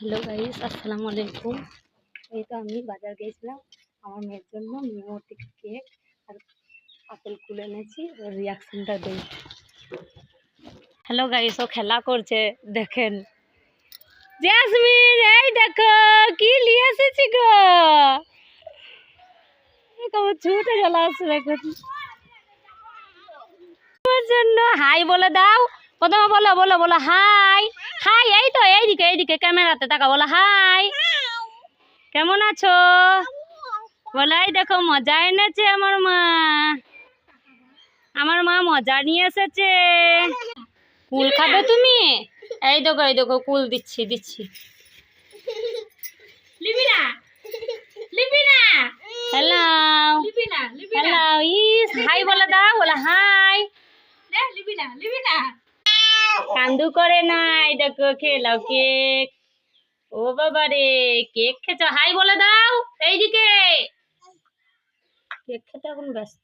Hello guys, আসসালামু আলাইকুম। এই তো আমি বাজার গিয়েছিলাম আমার মেয়ের জন্য মেমো থেকে কেক আর আপেল কুলে এনেছি। ওর রিয়াকশনটা দেই। হ্যালো গাইস, ও খেলা করছে দেখেন। জেসমিন, এই দেখো কি নিয়ে এসেছি গো। কেমন ছুটে চলে আসছে দেখুন আমার জন্য। হাই বলে দাও, প্রথমে বলো বলো বলো হাই। হাই, এই তো এইদিকে এইদিকে ক্যামেরাতে তাকা, বলো হাই। কেমন আছো বলাই, দেখো মজা এনেছে আমার মা। আমার মা মজা নিয়ে এসেছে। কুল খাবে তুমি? এই দেখো কুল দিচ্ছি দিচ্ছি। হ্যালো হ্যালো, ইস হাই বলে দাও, বলে হাই। কান্দু করে নাই, দেখো খেলাও কেক। ও বাবা রে, কেক খেছো, হাই বলে দাও। এইদিকে কেক খেতে এখন ব্যস্ত।